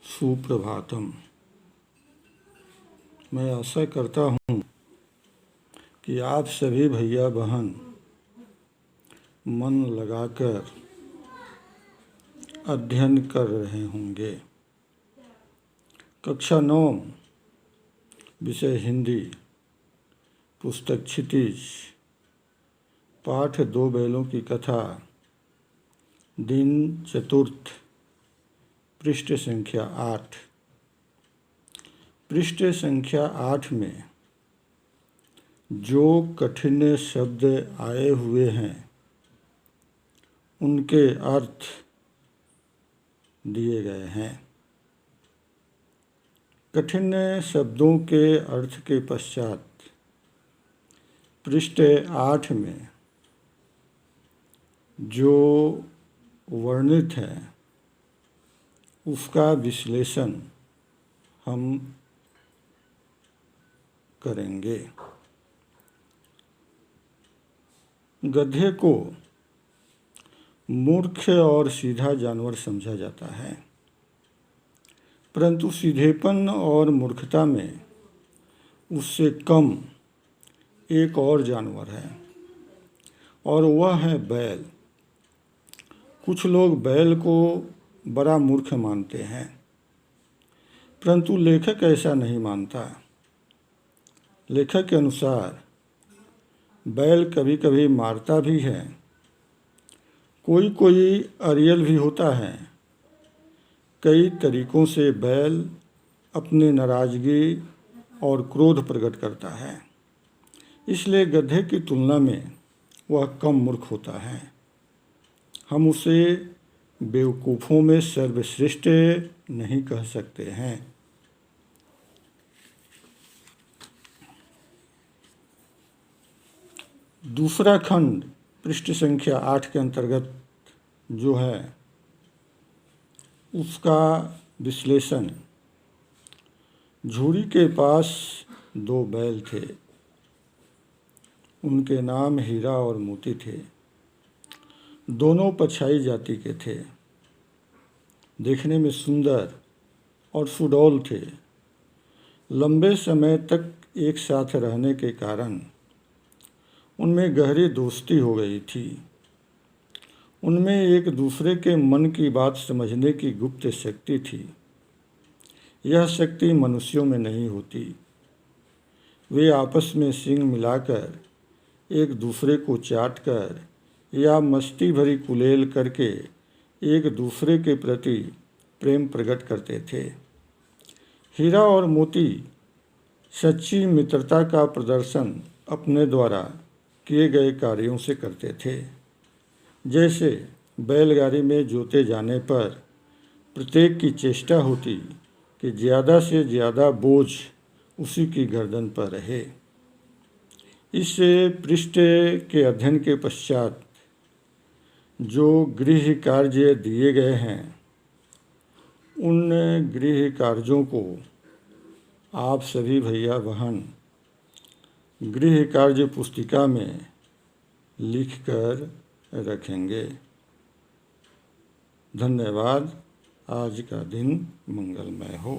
सुप्रभातम। मैं आशा करता हूँ कि आप सभी भैया बहन मन लगाकर अध्ययन कर रहे होंगे। कक्षा 9 विषय हिंदी, पुस्तक क्षितिज, पाठ 2 बैलों की कथा, दिन चतुर्थ, पृष्ठ संख्या 8। पृष्ठ संख्या 8 में जो कठिन शब्द आए हुए हैं उनके अर्थ दिए गए हैं। कठिन शब्दों के अर्थ के पश्चात पृष्ठ 8 में जो वर्णित है उसका विश्लेषण हम करेंगे। गधे को मूर्ख और सीधा जानवर समझा जाता है, परंतु सीधेपन और मूर्खता में उससे कम एक और जानवर है और वह है बैल। कुछ लोग बैल को बड़ा मूर्ख मानते हैं, परंतु लेखक ऐसा नहीं मानता। लेखक के अनुसार बैल कभी कभी मारता भी है, कोई कोई अरियल भी होता है। कई तरीकों से बैल अपनी नाराज़गी और क्रोध प्रकट करता है, इसलिए गधे की तुलना में वह कम मूर्ख होता है। हम उसे बेवकूफ़ों में सर्वश्रेष्ठ नहीं कह सकते हैं। दूसरा खंड पृष्ठ संख्या 8 के अंतर्गत जो है उसका विश्लेषण। झूरी के पास 2 बैल थे, उनके नाम हीरा और मोती थे। दोनों पछाई जाति के थे, देखने में सुंदर और सुडौल थे। लंबे समय तक एक साथ रहने के कारण उनमें गहरी दोस्ती हो गई थी। उनमें एक दूसरे के मन की बात समझने की गुप्त शक्ति थी। यह शक्ति मनुष्यों में नहीं होती। वे आपस में सींग मिलाकर, एक दूसरे को चाटकर या मस्ती भरी कुलेल करके एक दूसरे के प्रति प्रेम प्रकट करते थे। हीरा और मोती सच्ची मित्रता का प्रदर्शन अपने द्वारा किए गए कार्यों से करते थे। जैसे बैलगाड़ी में जोते जाने पर प्रत्येक की चेष्टा होती कि ज़्यादा से ज़्यादा बोझ उसी की गर्दन पर रहे। इस पृष्ठ के अध्ययन के पश्चात जो गृह कार्य दिए गए हैं उन गृह कार्यों को आप सभी भैया बहन गृह कार्य पुस्तिका में लिख कर रखेंगे। धन्यवाद। आज का दिन मंगलमय हो।